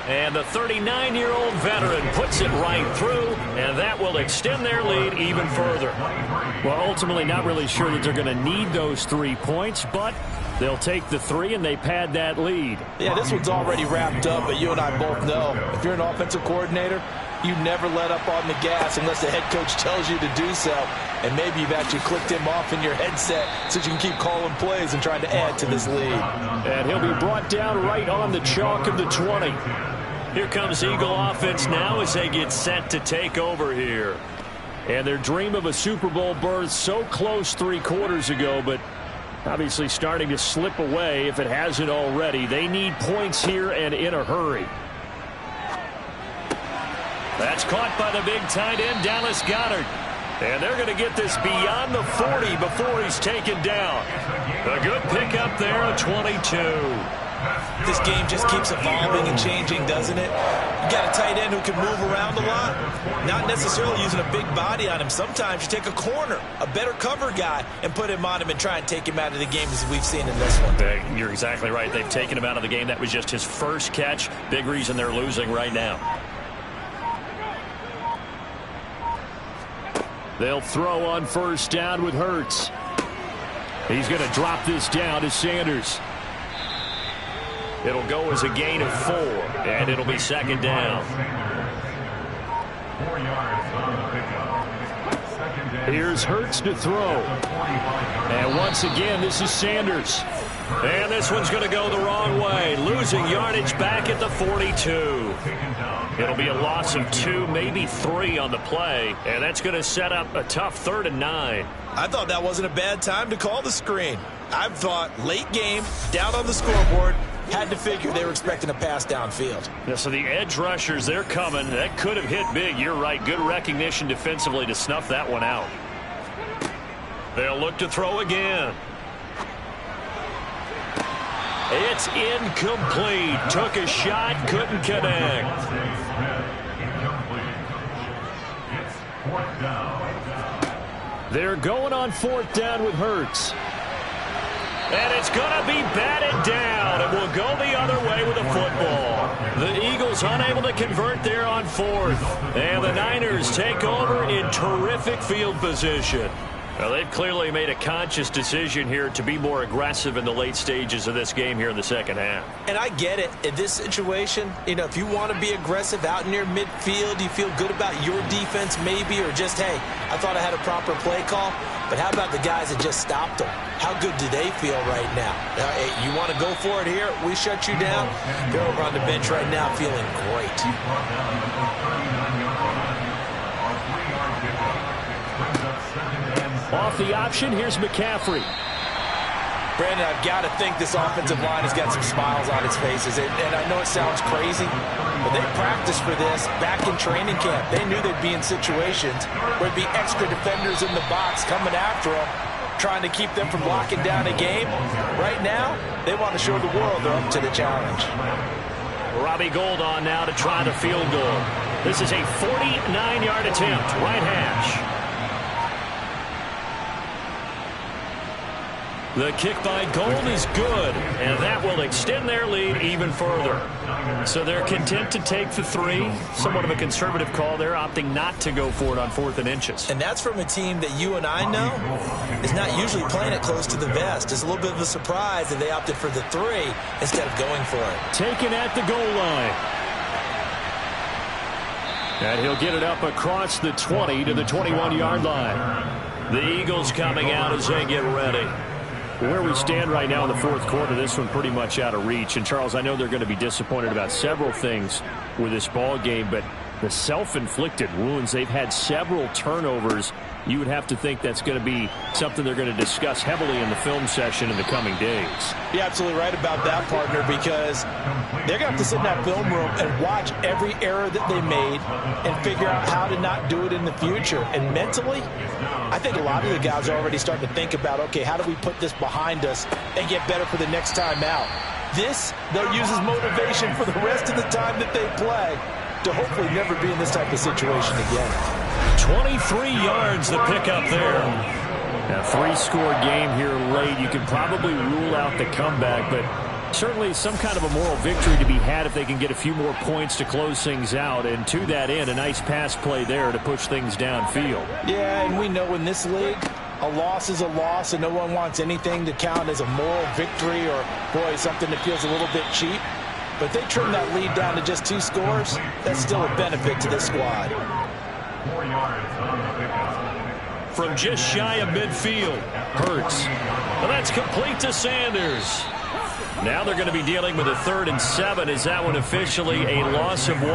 And the 39-year-old veteran puts it right through, and that will extend their lead even further. Well, ultimately not really sure that they're going to need those 3 points, but they'll take the 3 and they pad that lead. Yeah, this one's already wrapped up, but you and I both know if you're an offensive coordinator, you never let up on the gas unless the head coach tells you to do so. And maybe you've actually clicked him off in your headset so you can keep calling plays and trying to add to this lead. And he'll be brought down right on the chalk of the 20. Here comes Eagle offense now as they get set to take over here. And their dream of a Super Bowl berth so close 3 quarters ago, but obviously starting to slip away if it hasn't already. They need points here and in a hurry. That's caught by the big tight end, Dallas Goedert. And they're going to get this beyond the 40 before he's taken down. A good pickup there, a 22. This game just keeps evolving and changing, doesn't it? You got a tight end who can move around a lot, not necessarily using a big body on him. Sometimes you take a corner, a better cover guy, and put him on him and try and take him out of the game, as we've seen in this one. You're exactly right. They've taken him out of the game. That was just his first catch. Big reason they're losing right now. They'll throw on first down with Hurts. He's going to drop this down to Sanders. It'll go as a gain of 4, and it'll be second down. 4 yards on the pickup. Here's Hurts to throw. And once again, this is Sanders. And this one's going to go the wrong way. Losing yardage back at the 42. It'll be a loss of 2, maybe 3 on the play. And that's going to set up a tough 3rd and 9. I thought that wasn't a bad time to call the screen. I thought late game, down on the scoreboard, had to figure they were expecting a pass downfield. Yeah, so the edge rushers, they're coming. That could have hit big. You're right. Good recognition defensively to snuff that one out. They'll look to throw again. It's incomplete. Took a shot, couldn't connect. It's 4th down. They're going on 4th down with Hurts. And it's going to be batted down. And will go the other way with the football. The Eagles unable to convert there on 4th. And the Niners take over in terrific field position. Well, they've clearly made a conscious decision here to be more aggressive in the late stages of this game here in the second half. And I get it. In this situation, if you want to be aggressive out near midfield, you feel good about your defense maybe, or just, hey, I thought I had a proper play call. But how about the guys that just stopped them? How good do they feel right now? Hey, you want to go for it here? We shut you down? They're over on the bench right now feeling great. Off the option, here's McCaffrey. Brandon, I've got to think this offensive line has got some smiles on its faces. And I know it sounds crazy, but they practiced for this back in training camp. They knew they'd be in situations where there'd be extra defenders in the box coming after them, trying to keep them from locking down a game. Right now, they want to show the world they're up to the challenge. Robbie Gould on now to try the field goal. This is a 49-yard attempt, right hash. The kick by Gould is good, and that will extend their lead even further. So they're content to take the 3. Somewhat of a conservative call there, opting not to go for it on 4th and inches. And that's from a team that you and I know is not usually playing it close to the vest. It's a little bit of a surprise that they opted for the 3 instead of going for it. Taken at the goal line. And he'll get it up across the 20 to the 21-yard line. The Eagles coming out as they get ready. Where we stand right now in the 4th quarter, this one pretty much out of reach. And, Charles, I know they're going to be disappointed about several things with this ball game, but the self-inflicted wounds, they've had several turnovers. You would have to think that's going to be something they're going to discuss heavily in the film session in the coming days. You're absolutely right about that, partner, because they're going to have to sit in that film room and watch every error that they made and figure out how to not do it in the future. And mentally, I think a lot of the guys are already starting to think about, okay, how do we put this behind us and get better for the next time out? This, they'll use as motivation for the rest of the time that they play to hopefully never be in this type of situation again. 23 yards the pickup there. A 3-score game here late. You can probably rule out the comeback, but certainly some kind of a moral victory to be had if they can get a few more points to close things out. And to that end, a nice pass play there to push things downfield. Yeah, and we know in this league, a loss is a loss, and no one wants anything to count as a moral victory or, boy, something that feels a little bit cheap. But if they trim that lead down to just 2 scores, that's still a benefit to this squad. 4 yards on the pickup. From just shy of midfield, Hurts. Well, that's complete to Sanders. Now they're going to be dealing with a 3rd and 7. Is that one officially a loss of 1?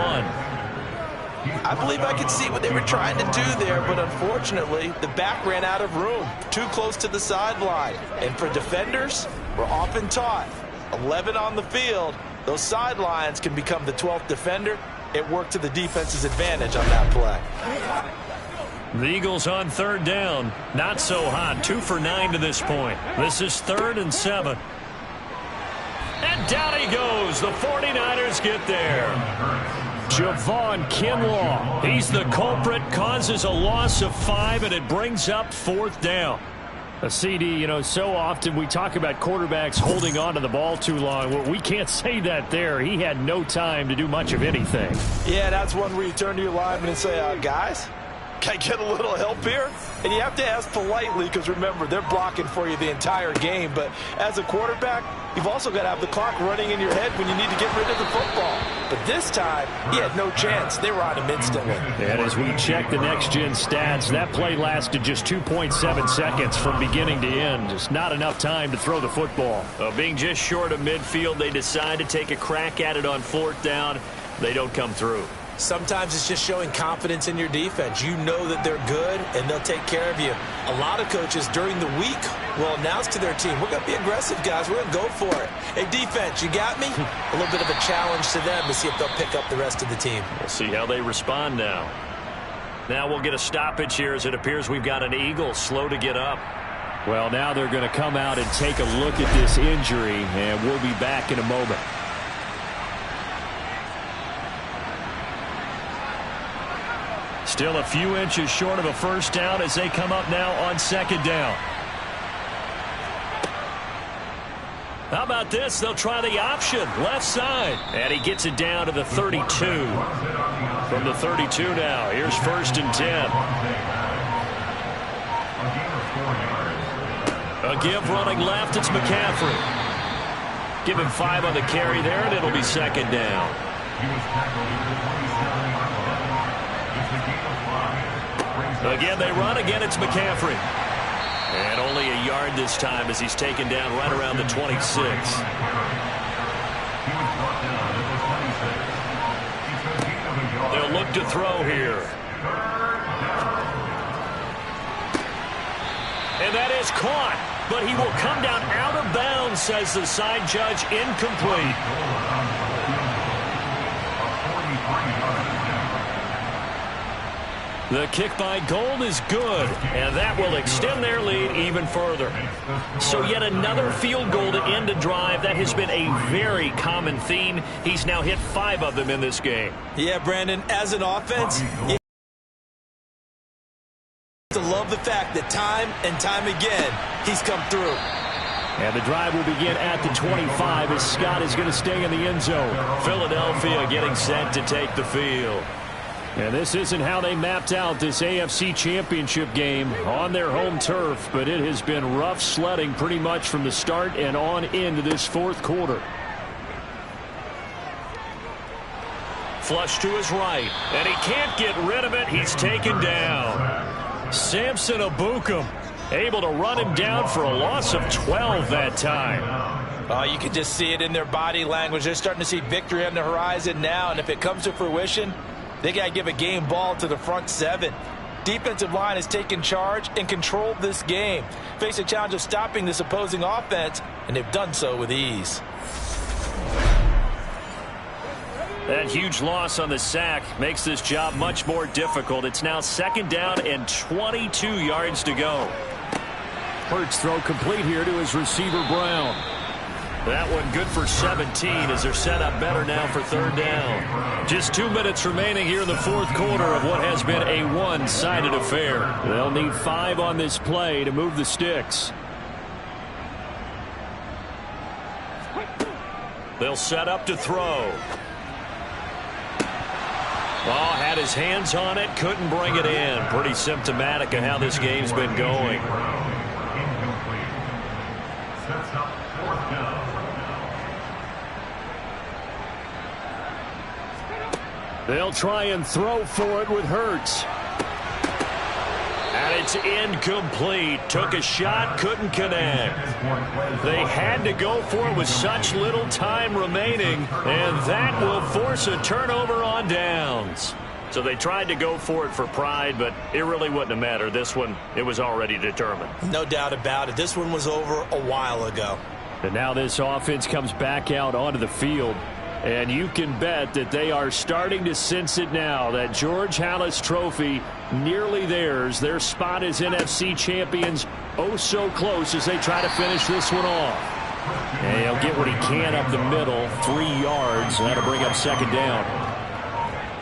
I believe I could see what they were trying to do there, but unfortunately, the back ran out of room, too close to the sideline. And for defenders, we're often taught, 11 on the field, those sidelines can become the 12th defender. It worked to the defense's advantage on that play. The Eagles on third down. Not so hot. 2 for 9 to this point. This is 3rd and 7. And down he goes. The 49ers get there. Javon Kinlaw. He's the culprit. Causes a loss of 5, and it brings up 4th down. A CD, you know, so often we talk about quarterbacks holding on to the ball too long. Well, we can't say that there. He had no time to do much of anything. Yeah, that's one where you turn to your lineman and say, guys, can I get a little help here? And you have to ask politely because, remember, they're blocking for you the entire game. But as a quarterback, you've also got to have the clock running in your head when you need to get rid of the football. But this time, he had no chance. They were on him instantly. And as we check the next-gen stats, that play lasted just 2.7 seconds from beginning to end. Just not enough time to throw the football. Being just short of midfield, they decide to take a crack at it on 4th down. They don't come through. Sometimes it's just showing confidence in your defense. You know that they're good, and they'll take care of you. A lot of coaches during the week will announce to their team, we're going to be aggressive, guys. We're going to go for it. Hey, defense, you got me? A little bit of a challenge to them to see if they'll pick up the rest of the team. We'll see how they respond now. Now we'll get a stoppage here as it appears we've got an Eagle slow to get up. Well, now they're going to come out and take a look at this injury, and we'll be back in a moment. Still a few inches short of a 1st down as they come up now on 2nd down. How about this? They'll try the option. Left side. And he gets it down to the 32. From the 32 now. Here's 1st and 10. A give running left. It's McCaffrey. Give him 5 on the carry there, and it'll be 2nd down. Again, they run. Again, it's McCaffrey. And only a yard this time as he's taken down right around the 26. They'll look to throw here. And that is caught. But he will come down out of bounds, says the side judge. Incomplete. The kick by Gold is good, and that will extend their lead even further. So yet another field goal to end a drive. That has been a very common theme. He's now hit 5 of them in this game. Yeah, Brandon, as an offense, you have to love the fact that time and time again, he's come through. And the drive will begin at the 25 as Scott is going to stay in the end zone. Philadelphia getting set to take the field. And this isn't how they mapped out this AFC Championship game on their home turf, but it has been rough sledding pretty much from the start and on into this 4th quarter. Flush to his right, and he can't get rid of it. He's taken down. Samson Abukum able to run him down for a loss of 12 that time. Oh, you can just see it in their body language. They're starting to see victory on the horizon now, and if it comes to fruition, they got to give a game ball to the front 7. Defensive line has taken charge and controlled this game. Face a challenge of stopping this opposing offense, and they've done so with ease. That huge loss on the sack makes this job much more difficult. It's now 2nd down and 22 yards to go. Hurts throw complete here to his receiver Brown. That one good for 17 as they're set up better now for 3rd down. Just 2 minutes remaining here in the 4th quarter of what has been a one-sided affair. They'll need 5 on this play to move the sticks. They'll set up to throw. Oh, had his hands on it, couldn't bring it in. Pretty symptomatic of how this game's been going. They'll try and throw for it with Hurts. And it's incomplete. Took a shot, couldn't connect. They had to go for it with such little time remaining, and that will force a turnover on downs. So they tried to go for it for pride, but it really wouldn't have mattered. This one, it was already determined. No doubt about it. This one was over a while ago. And now this offense comes back out onto the field. And you can bet that they are starting to sense it now. That George Halas trophy nearly theirs. Their spot as NFC champions oh so close as they try to finish this one off. And he'll get what he can up the middle. 3 yards. That'll bring up second down.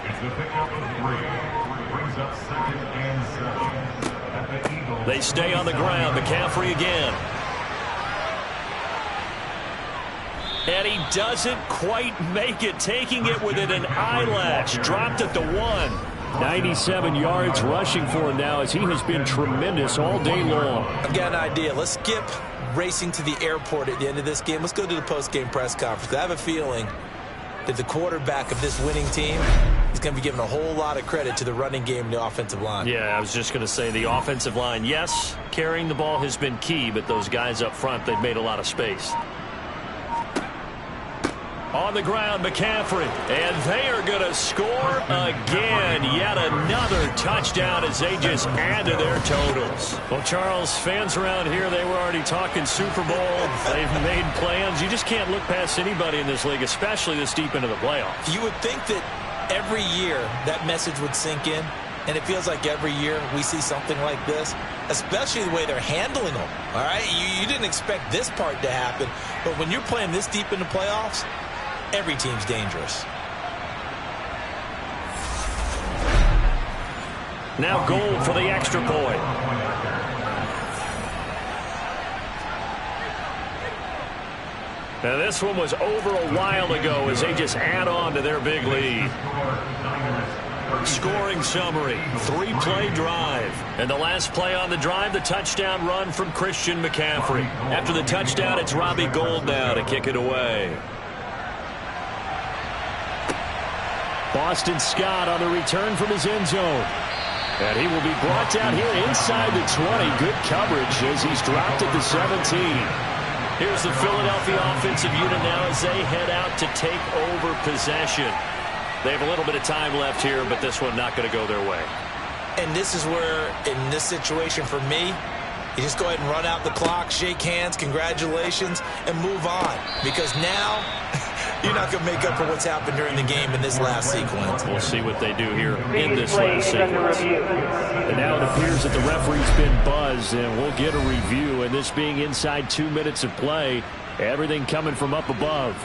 It's the pickup of 3. Brings up 2nd and 7. At the Eagles. They stay on the ground. McCaffrey again. And he doesn't quite make it, taking it within an eyelash. Dropped at the 1. 97 yards rushing for him now as he has been tremendous all day long. I've got an idea. Let's skip racing to the airport at the end of this game. Let's go to the post-game press conference. I have a feeling that the quarterback of this winning team is going to be giving a whole lot of credit to the running game and the offensive line. Yeah, I was just going to say the offensive line, yes, carrying the ball has been key, but those guys up front, they've made a lot of space. On the ground, McCaffrey, and they are going to score again. Yet another touchdown as they just add to their totals. Well, Charles, fans around here, they were already talking Super Bowl. They've made plans. You just can't look past anybody in this league, especially this deep into the playoffs. You would think that every year that message would sink in, and it feels like every year we see something like this, especially the way they're handling them. All right, you didn't expect this part to happen, but when you're playing this deep in the playoffs, every team's dangerous. Now goal for the extra point. Now this one was over a while ago as they just add on to their big lead. Scoring summary, 3-play drive. And the last play on the drive, the touchdown run from Christian McCaffrey. After the touchdown, it's Robbie Gould now to kick it away. Boston Scott on the return from his end zone. And he will be brought down here inside the 20. Good coverage as he's dropped at the 17. Here's the Philadelphia offensive unit now as they head out to take over possession. They have a little bit of time left here, but this one not going to go their way. And this is where, in this situation for me, you just go ahead and run out the clock, shake hands, congratulations, and move on. Because now you're not going to make up for what's happened during the game in this last sequence. We'll see what they do here in this last sequence. And now it appears that the referee's been buzzed, and we'll get a review. And this being inside 2 minutes of play, everything coming from up above.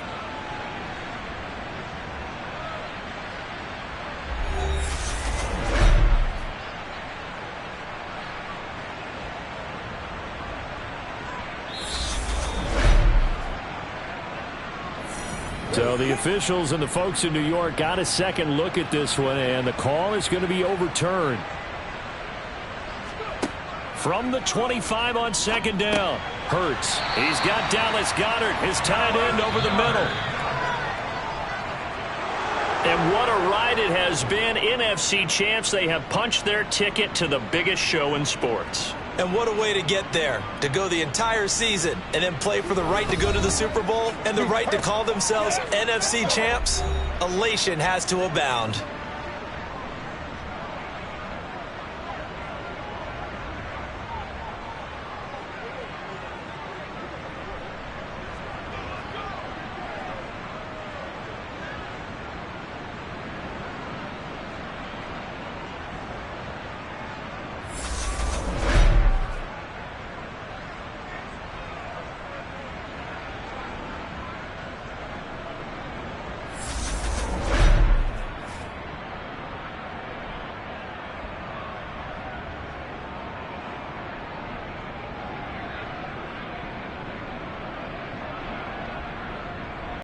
So the officials and the folks in New York got a second look at this one, and the call is going to be overturned. From the 25 on second down, Hurts. He's got Dallas Goedert, his tight end, over the middle. And what a ride it has been. NFC champs, they have punched their ticket to the biggest show in sports. And what a way to get there, to go the entire season and then play for the right to go to the Super Bowl and the right to call themselves NFC champs. Elation has to abound.